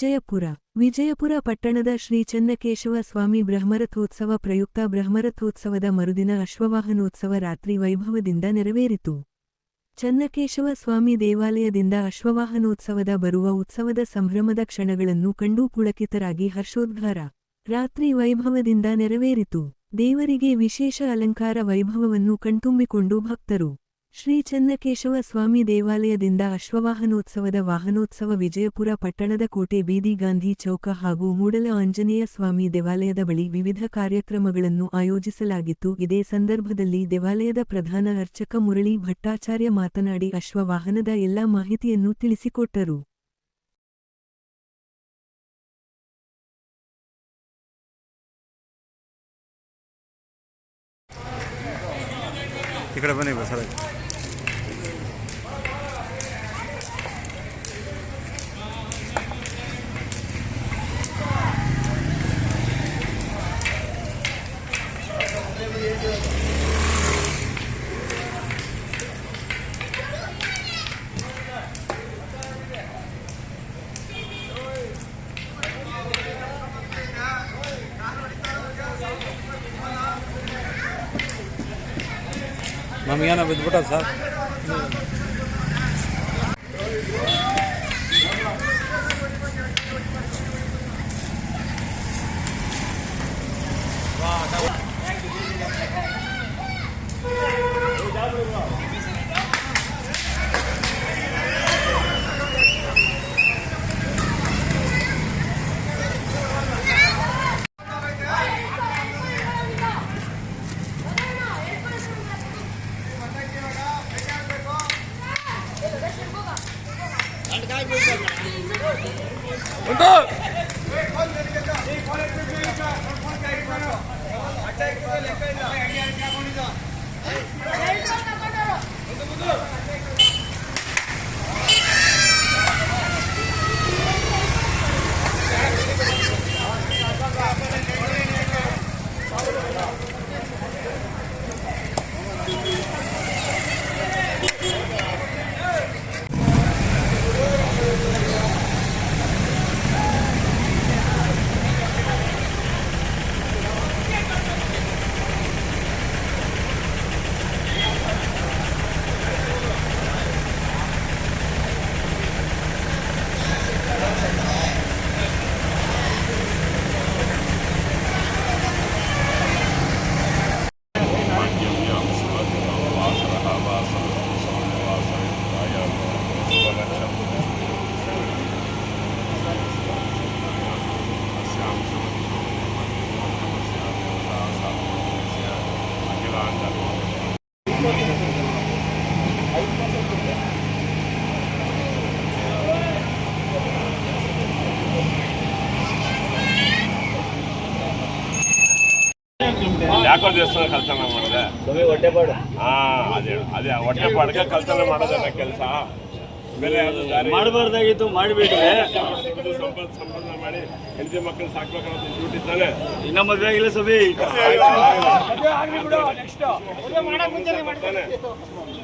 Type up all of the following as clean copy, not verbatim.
ವಿಜಯಪುರ ಪಟ್ಟಣದ ಶ್ರೀ ಚನ್ನಕೇಶವ ಸ್ವಾಮಿ ಬ್ರಹ್ಮರಥೋತ್ಸವ ಪ್ರಯುಕ್ತ ಬ್ರಹ್ಮರಥೋತ್ಸವದ ಮರುದಿನ ಅಶ್ವವಾಹನೋತ್ಸವ ರಾತ್ರಿ ವೈಭವದಿಂದ ನೆರವೇರಿತು. ಚನ್ನಕೇಶವ ಸ್ವಾಮಿ ದೇವಾಲಯದಿಂದ ಅಶ್ವವಾಹನೋತ್ಸವದ ಬರುವ ಉತ್ಸವದ ಸಂಭ್ರಮದ ಕ್ಷಣಗಳನ್ನು ಕಂಡು ಪುಳಕಿತರಾಗಿ ಹರ್ಷೋದ್ಗಾರ. ರಾತ್ರಿ ವೈಭವದಿಂದ ನೆರವೇರಿತು. ದೇವರಿಗೆ ವಿಶೇಷ ಅಲಂಕಾರ ವೈಭವವನ್ನು ಕಣ್ತುಂಬಿಕೊಂಡು ಭಕ್ತರು ಶ್ರೀ ಚನ್ನಕೇಶವ ಸ್ವಾಮಿ ದೇವಾಲಯದಿಂದ ಅಶ್ವವಾಹನೋತ್ಸವದ ವಾಹನೋತ್ಸವ ವಿಜಯಪುರ ಪಟ್ಟಣದ ಕೋಟೆ ಬೀದಿ ಗಾಂಧಿ ಚೌಕ ಹಾಗೂ ಮೂಡಲ ಆಂಜನೇಯ ಸ್ವಾಮಿ ದೇವಾಲಯದ ಬಳಿ ವಿವಿಧ ಕಾರ್ಯಕ್ರಮಗಳನ್ನು ಆಯೋಜಿಸಲಾಗಿತ್ತು. ಇದೇ ಸಂದರ್ಭದಲ್ಲಿ ದೇವಾಲಯದ ಪ್ರಧಾನ ಅರ್ಚಕ ಮುರಳಿ ಭಟ್ಟಾಚಾರ್ಯ ಮಾತನಾಡಿ ಅಶ್ವವಾಹನದ ಎಲ್ಲಾ ಮಾಹಿತಿಯನ್ನು ತಿಳಿಸಿಕೊಟ್ಟರು. इकडे बने बसा ನಮಗೇನೋ ಬಿದ್ದುಬಿಟ್ಟ ಸರ್. ಯಾಕೋ ದೇವಸ್ಥಾನ ಕಲ್ತನ ಮಾಡಿದೆ ಹೊಟ್ಟೆಪಾಡು. ಅದೇ ಅದೇ ಹೊಟ್ಟೆಪಾಡ್ಗೆ ಕಲ್ತನ ಮಾಡೋದನ್ನ ಕೆಲಸ ಬೇರೆ ಯಾವುದು ಮಾಡಬಾರ್ದಾಗಿತ್ತು, ಮಾಡಿಬಿಟ್ರೆ ಸಂಪಾದನೆ ಮಾಡಿ ಹೆಂಡತಿ ಮಕ್ಕಳು ಸಾಕ್ಬೇಕನ್ನೋದು ಡ್ಯೂಟಿ ತಾನೆ. ಇನ್ನ ಮದುವೆ ಆಗಿಲ್ಲ ಸಭೆ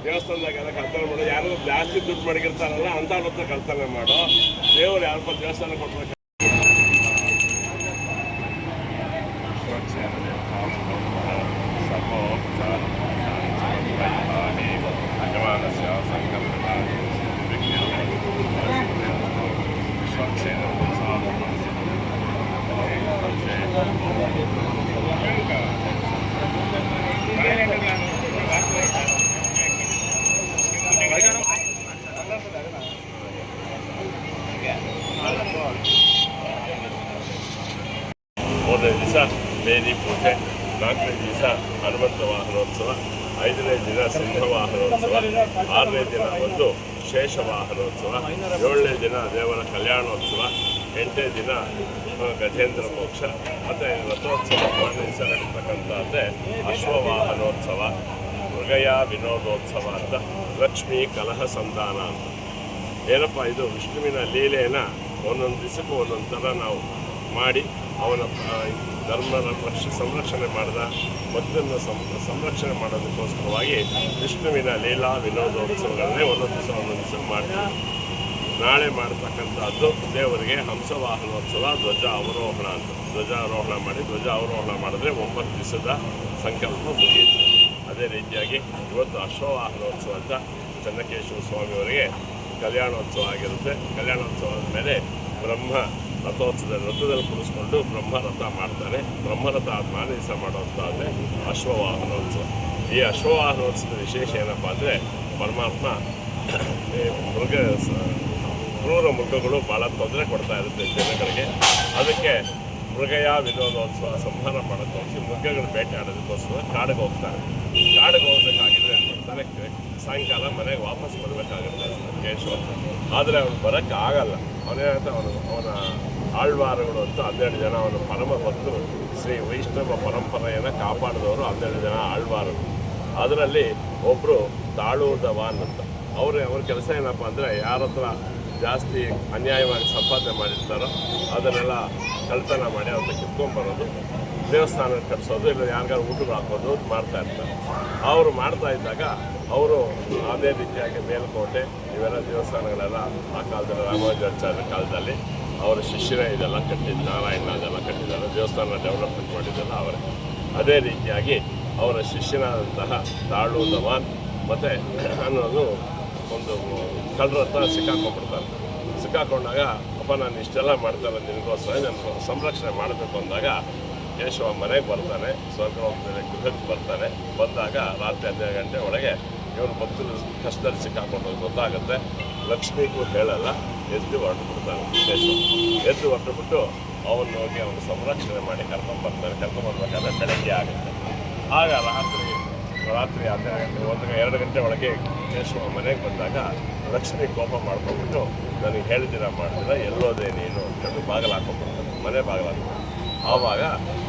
ದೇವಸ್ಥಾನದಾಗ ಎಲ್ಲ ಕಲ್ತನ ಮಾಡೋ, ಯಾರು ಜಾಸ್ತಿ ದುಡ್ಡು ಮಾಡಿರ್ತಾರಲ್ಲ ಅಂತ ಹೊತ್ತ ಕಲ್ತನ ಮಾಡೋ. ದೇವ್ರು ಯಾರಪ್ಪ ದೇವಸ್ಥಾನ ಕೊಡ್ಬೇಕು. ಮೂರನೇ ದಿವಸ ಬೇದಿ ಪೂಜೆ, ನಾಲ್ಕನೇ ದಿವಸ ಹನುಮಂತ ವಾಹನೋತ್ಸವ, ಐದನೇ ದಿನ ಸಿಂಹ ವಾಹನೋತ್ಸವ, ಆರನೇ ದಿನ ಒಂದು ಶೇಷ ವಾಹನೋತ್ಸವ, ಏಳನೇ ದಿನ ದೇವರ ಕಲ್ಯಾಣೋತ್ಸವ, ಎಂಟನೇ ದಿನ ಗಜೇಂದ್ರ ಮೋಕ್ಷ, ಮತ್ತು ರಥೋತ್ಸವ ಮೂರನೇ ದಿವಸ ನಡೀತಕ್ಕಂಥದ್ದೇ ಅಶ್ವವಾಹನೋತ್ಸವ, ಮೃಗಯ ವಿನೋದೋತ್ಸವ ಅಂತ, ಲಕ್ಷ್ಮೀ ಕಲಹ ಸಂಧಾನ ಅಂತ. ಏನಪ್ಪ ಇದು ವಿಷ್ಣುವಿನ ಲೀಲೆಯನ್ನು ಒಂದೊಂದು ದಿವಸಕ್ಕೂ ಒಂದೊಂದು ಥರ ನಾವು ಮಾಡಿ ಅವನ ಧರ್ಮನ ಸಂರಕ್ಷಣೆ ಮಾಡಿದ ಭಕ್ತರನ್ನು ಸಂರಕ್ಷಣೆ ಮಾಡೋದಕ್ಕೋಸ್ಕರವಾಗಿ ವಿಷ್ಣುವಿನ ಲೀಲಾ ವಿನೋದೋತ್ಸವಗಳನ್ನೇ ಒಂದೊಂದು ದಿವಸ ಮಾಡ್ತೀವಿ. ನಾಳೆ ಮಾಡತಕ್ಕಂಥದ್ದು ದೇವರಿಗೆ ಹಂಸವಾಹನೋತ್ಸವ ಧ್ವಜ ಅವರೋಹಣ ಅಂತ. ಧ್ವಜ ಆರೋಹಣ ಮಾಡಿ ಧ್ವಜ ಅವರೋಹಣ ಮಾಡಿದ್ರೆ 9 ದಿವಸದ ಸಂಕಲ್ಪ ಮುಗಿಯುತ್ತೆ. ಅದೇ ರೀತಿಯಾಗಿ ಇವತ್ತು ಅಶ್ವವಾಹನೋತ್ಸವ ಅಂತ ಚೆನ್ನಕೇಶವ ಸ್ವಾಮಿಯವರಿಗೆ ಕಲ್ಯಾಣೋತ್ಸವ ಆಗಿರುತ್ತೆ. ಕಲ್ಯಾಣೋತ್ಸವದ ಮೇಲೆ ಬ್ರಹ್ಮ ರಥದಲ್ಲಿ ಕುಳಿಸ್ಕೊಂಡು ಬ್ರಹ್ಮರಥ ಮಾಡ್ತಾರೆ. ಬ್ರಹ್ಮರಥ ಆದ್ಮೇಲೆ ದಿವಸ ಮಾಡುವಂಥದ್ದೇ ಅಶ್ವವಾಹನೋತ್ಸವ. ಈ ಅಶ್ವವಾಹನೋತ್ಸವದ ವಿಶೇಷ ಏನಪ್ಪ ಅಂದರೆ ಪರಮಾತ್ಮ ಕ್ರೂರ ಮೃಗಗಳು ಭಾಳ ತೊಂದರೆ ಕೊಡ್ತಾ ಇರುತ್ತೆ ಜನಗಳಿಗೆ. ಅದಕ್ಕೆ ಮೃಗಯ ವಿನೋದೋತ್ಸವ ಸಂಹಾರ ಮಾಡೋಕ್ಕೋಸ್ಕರ ಮೃಗಗಳು ಬೇಟೆ ಆಡೋದಕ್ಕೋಸ್ಕರ ಕಾಡಿಗೆ ಹೋಗ್ತಾರೆ. ಕಾಡಿಗೆ ಹೋಗ್ಬೇಕಾಗಿದ್ರೆ ಏನು ಮಾಡ್ತಾರೆ, ಸಾಯಂಕಾಲ ಮನೆಗೆ ವಾಪಸ್ ಬರಬೇಕಾಗುತ್ತೆ ಕೇಶವ. ಆದರೆ ಅವನು ಬರೋಕ್ಕೆ ಆಗಲ್ಲ. ಅವನೇನಂತ ಅವನ ಆಳ್ವಾರಗಳು ಅಂತ 12 ಜನ, ಅವನ ಪರಮ ಭಕ್ತರು, ಶ್ರೀ ವೈಷ್ಣವ ಪರಂಪರೆಯನ್ನು ಕಾಪಾಡಿದವರು 12 ಜನ ಆಳ್ವಾರರು. ಅದರಲ್ಲಿ ಒಬ್ಬರು ತಾಳೂದವಾನ್ ಅಂತ. ಅವ್ರ ಕೆಲಸ ಏನಪ್ಪ ಅಂದರೆ ಯಾರ ಹತ್ರ ಜಾಸ್ತಿ ಅನ್ಯಾಯವಾಗಿ ಸಂಪಾದನೆ ಮಾಡಿರ್ತಾರೋ ಅದನ್ನೆಲ್ಲ ಕಳ್ತನ ಮಾಡಿ ಅವ್ರನ್ನ ಕಿತ್ಕೊಂಡ್ಬರೋದು, ದೇವಸ್ಥಾನ ಕಟ್ಸೋದು, ಇಲ್ಲ ಯಾರಿಗಾರು ಊಟಗಳು ಹಾಕೋದು ಮಾಡ್ತಾ ಇರ್ತಾರೆ. ಅವರು ಮಾಡ್ತಾ ಇದ್ದಾಗ ಅವರು ಅದೇ ರೀತಿಯಾಗಿ ಮೇಲ್ಕೋಟೆ ಇವೆಲ್ಲ ದೇವಸ್ಥಾನಗಳೆಲ್ಲ ಆ ಕಾಲದಲ್ಲಿ ರಾಮಾನುಜಾಚಾರ್ಯ ಕಾಲದಲ್ಲಿ ಅವರ ಶಿಷ್ಯರೇ ಇದೆಲ್ಲ ಕಟ್ಟಿದ್ದು, ನಾರಾಯಣ ಅದೆಲ್ಲ ಕಟ್ಟಿದ್ದಾರೆ, ದೇವಸ್ಥಾನ ಡೆವಲಪ್ಮೆಂಟ್ ಮಾಡಿದ್ದೆಲ್ಲ ಅವರೇ. ಅದೇ ರೀತಿಯಾಗಿ ಅವರ ಶಿಷ್ಯನಾದಂತಹ ತಾಳೂದವಾನ್ ಮತ್ತು ಅನ್ನೋದು ಒಂದು ಕಳ್ಳರ ಹತ್ರ ಸಿಕ್ಕಾಕೊಂಡ್ಬಿಡ್ತಾರೆ. ಸಿಕ್ಕಾಕೊಂಡಾಗ ಅಪ್ಪ ನಾನು ಇಷ್ಟೆಲ್ಲ ಮಾಡ್ತಾರೆ ನಿನಗೋಸ್ಕರ ನಾನು ಸಂರಕ್ಷಣೆ ಮಾಡಬೇಕು ಅಂದಾಗ ಕೇಶವ ಮನೆಗೆ ಬರ್ತಾನೆ. ಸ್ವರ್ಗಲೋಕದಲ್ಲಿ ಗೃಹಕ್ಕೆ ಬರ್ತಾನೆ. ಬಂದಾಗ ರಾತ್ರಿ 12 ಗಂಟೆ ಒಳಗೆ ಇವನು ಭಕ್ತರು ಕಷ್ಟದಲ್ಲಿ ಸಿಕ್ಕಾಕೊಂಡು ಗೊತ್ತಾಗುತ್ತೆ. ಲಕ್ಷ್ಮಿಗೂ ಹೇಳಲ್ಲ, ಎದ್ದು ಹೊರಟುಬಿಡ್ತಾನೆ ಕೇಶವ. ಎದ್ದು ಹೊರಟುಬಿಟ್ಟು ಅವನು ಹೋಗಿ ಅವನು ಸಂರಕ್ಷಣೆ ಮಾಡಿ ಕರ್ಕೊಂಡ್ಬರ್ತಾರೆ. ಕರ್ಕೊಂಡ್ಬರ್ಬೇಕಾದ್ರೆ ಬೆಳಗ್ಗೆ ಆಗುತ್ತೆ. ಆಗ ರಾತ್ರಿ 12 ಗಂಟೆ 2 ಗಂಟೆ ಒಳಗೆ ಕೇಶವ ಮನೆಗೆ ಬಂದಾಗ ಲಕ್ಷ್ಮಿ ಕೋಪ ಮಾಡ್ಕೊಂಡ್ಬಿಟ್ಟು ನನಗೆ ಹೇಳಿದಿರ ಮಾಡಿದಿರ ಎಲ್ಲೋದೆ ನೀನು ಅಂತೇಳಿ ಬಾಗಿಲು ಹಾಕೊಂಡ್ಬರ್ತಾನೆ, ಮನೆ ಬಾಗಿಲು ಹಾಕೊಂಡು. ಆವಾಗ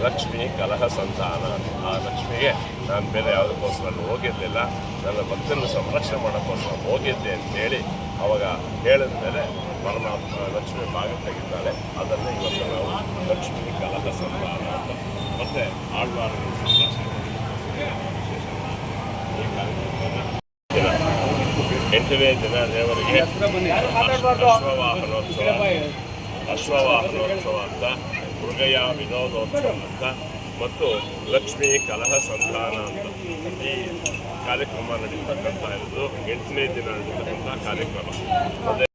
ಲಕ್ಷ್ಮಿ ಕಲಹ ಸಂತಾನ. ಆ ಲಕ್ಷ್ಮಿಗೆ ನಾನು ಬೇರೆ ಯಾವುದಕ್ಕೋಸ್ಕರ ಹೋಗಿರಲಿಲ್ಲ, ನನ್ನ ಭಕ್ತನ್ನು ಸಂರಕ್ಷಣೆ ಮಾಡೋಕ್ಕೋಸ್ಕರ ಹೋಗಿದ್ದೆ ಅಂತೇಳಿ ಅವಾಗ ಹೇಳಿದ ಮೇಲೆ ಪರಮಾತ್ಮ ಲಕ್ಷ್ಮಿ ಬಾಗಿಲು ತೆಗಿತಾಳೆ. ಅದನ್ನೇ ಇವತ್ತು ನಾವು ಲಕ್ಷ್ಮಿ ಕಲಹ ಸಂತಾನ ಅಂತ ಮತ್ತು ಆಳ್ವಾರನ್ನು ಸಂರಕ್ಷಣೆ 8ನೇ ದಿನ ದೇವರಿಗೆ ಅಶ್ವವಾಹನೋತ್ಸವ ಅಂತ, ಮೃಗಯ ವಿನೋದೋತ್ಸವ ಅಂತ ಮತ್ತು ಲಕ್ಷ್ಮೀ ಕಲಹ ಸಂಧಾನ ಅಂತ ಈ ಕಾರ್ಯಕ್ರಮ ನಡೀತಕ್ಕಂಥ ಇರೋದು 8ನೇ ದಿನ ನಡೀತಕ್ಕಂಥ ಕಾರ್ಯಕ್ರಮ.